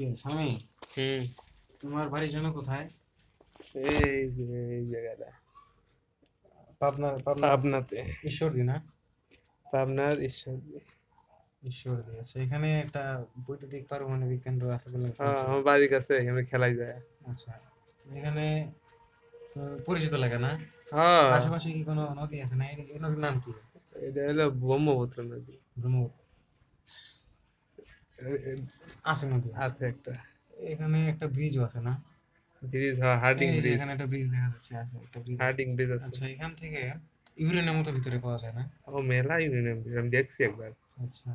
কে স্বামী? হুম। তোমার বাড়ি যেন কোথায়? এই যে এই জায়গাটা পাবনার পাবনাতে। ঈশ্বরদী না? পাবনার ঈশ্বরদী। ঈশ্বরদী, আচ্ছা। এখানে একটা বৈদ্যুতিক পারমাণবিক কেন্দ্র আছে বলে আমি হ্যাঁ, শুনছি। আমার বাড়ির কাছে এখানে খেলাই যায়। আচ্ছা, এখানে পরিচিত লাগে না? হ্যাঁ, আশেপাশে কি কোনো নদী আছে না? এই নদীর নাম কি? এটা হলো ব্রহ্মপুত্র নদী। ব্রহ্মপুত্র আছে নদী আছে। আছে একটা এখানে একটা ব্রিজও আছে না? ব্রিজ, হ্যাঁ, হার্ডিং এই যে ব্রিজ। এখানে একটা ব্রিজ দেখা যাচ্ছে, আছে একটা ব্রিজ আছে। হার্ডিং ব্রিজ আছে। আচ্ছা, এখান থেকে ইউরেনিয়াম মতো ভিতরে পাওয়া যায় না? ও, মেলা ইউনিয়ন ব্রিজ আমি দেখছি একবার। আচ্ছা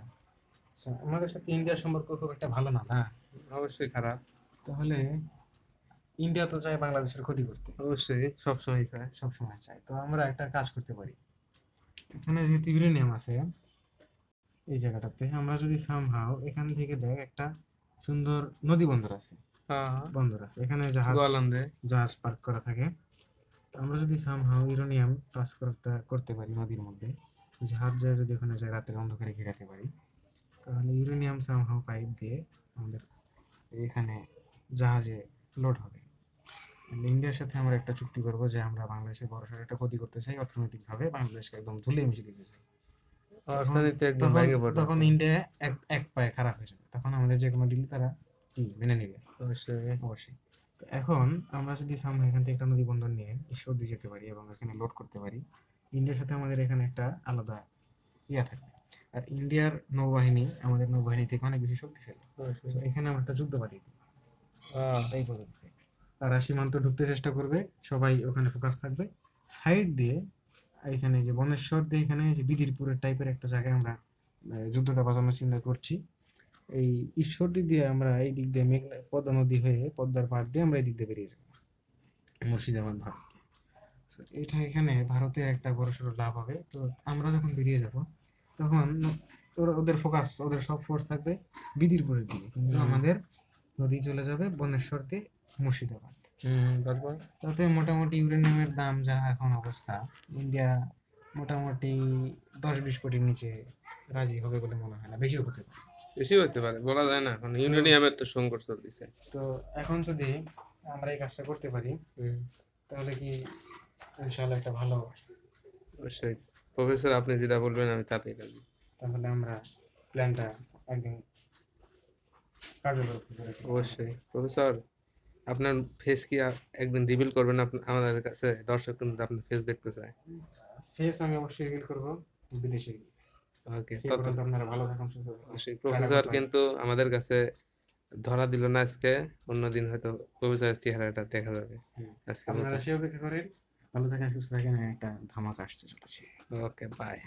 আচ্ছা, আমাদের সাথে ইন্ডিয়ার সম্পর্ক খুব একটা ভালো না, না? অবশ্যই খারাপ। তাহলে ইন্ডিয়া তো চায় বাংলাদেশের ক্ষতি করতে, অবশ্যই সবসময় চায়। সবসময় চায়। তো আমরা একটা কাজ করতে পারি, এখানে যেহেতু ইউরেনিয়াম আছে এই জায়গাটাতে, আমরা যদি সামহাও এখান থেকে দেখ একটা সুন্দর নদী বন্দর আছে, হ্যাঁ, হ্যাঁ, বন্দর আছে এখানে, জাহাজ গোয়ালন্দে। জাহাজ পার্ক করা থাকে। তো আমরা যদি সামহাও ইউরেনিয়াম পাস করতে করতে পারি নদীর মধ্যে, জাহাজ যায় যদি ওখানে যায় রাতের অন্ধকারে ঘেরাতে পারি, তাহলে ইউরেনিয়াম সামহাও পাইপ দিয়ে আমাদের এখানে জাহাজে লোড হবে। ইন্ডিয়ার সাথে আমরা একটা চুক্তি করবো যে আমরা বাংলাদেশের বড়সড় একটা ক্ষতি করতে চাই, অর্থনৈতিকভাবে বাংলাদেশকে একদম ধুলে মিশিয়ে দিতে চাই। তখন অর্থনীতি একদম তখন ভেঙে পড়বে। তখন ইন্ডিয়া এক এক পায়ে খারাপ হয়ে যাবে, তখন আমাদের যে কোনো ডিল তারা কি মেনে নেবে? অবশ্যই। অবশ্যই। তো এখন আমরা যদি সামনে এখান থেকে একটা নদী বন্দর নিয়ে ঈশ্বরদী যেতে পারি এবং এখানে লোড করতে পারি, ইন্ডিয়ার সাথে আমাদের এখানে একটা আলাদা ইয়া থাকবে। আর ইন্ডিয়ার নৌবাহিনী আমাদের নৌবাহিনী থেকে অনেক বেশি শক্তিশালী। অবশ্যই। তো এখানে আমরা একটা যুদ্ধ পাঠিয়ে দিই হ্যাঁ, এই পদ্ধতিতে। তারা সীমান্ত ঢুকতে চেষ্টা করবে, সবাই ওখানে ফোকাস থাকবে। সাইড দিয়ে এখানে যে বনেশ্বর দিয়ে এখানে যে বিদিরপুরের টাইপের একটা জায়গায় আমরা যুদ্ধটা বাঁচানোর চিন্তা করছি। এই ঈশ্বরদী দিয়ে আমরা এই দিক দিয়ে মেঘনা পদ্মা নদী হয়ে পদ্মার পাড় দিয়ে আমরা এই দিক দিয়ে বেরিয়ে যাবো মুর্শিদাবাদ ভারত দিয়ে। So, এটা এখানে ভারতের একটা বড়সড় লাভ হবে। তো আমরা যখন বেরিয়ে যাব তখন ওদের ফোকাস, ওদের সব ফোর্স থাকবে বিদিরপুরের দিকে, কিন্তু আমাদের নদী চলে যাবে বনেশ্বর দিয়ে মুর্শিদাবাদ। তারপর তাতে মোটামুটি ইউরেনিয়ামের দাম যা এখন অবস্থা, ইন্ডিয়া মোটামুটি 10-20 কোটির নিচে রাজি হবে বলে মনে হয় না, বেশিও হতে পারে। বেশি হতে পারে, বলা যায় না, এখন ইউরেনিয়ামের তো সংকট চলতেছে। তো এখন যদি আমরা এই কাজটা করতে পারি হুম, তাহলে কি ইনশাআল্লাহ একটা ভালো, অবশ্যই। প্রফেসর, আপনি যেটা বলবেন আমি তাতেই রাজি। তাহলে আমরা প্ল্যানটা একদিন কার্যকর করে ফেলতে পারবো। অবশ্যই প্রফেসর, আপনার ফেস কি একদিন রিভিল করবেন? আমাদের কাছে দর্শক কিন্তু আপনার ফেস দেখতে চায়। ফেস আমি অবশ্যই রিভিল করবো বিদেশে গিয়ে। ওকে, সেই তত পর্যন্ত আপনারা ভালো থাকুন, সুস্থ থাকুন। অবশ্যই। Tata, professor good bye. কিন্তু আমাদের কাছে ধরা দিল না আজকে, অন্যদিন হয়তো প্রফেসরের চেহারাটা দেখা যাবে। আজকের মতো আপনারা সে অপেক্ষা করেন, ভালো থাকেন, সুস্থ থাকেন, একটা ধামাকা আসতে চলেছে। ওকে, বাই।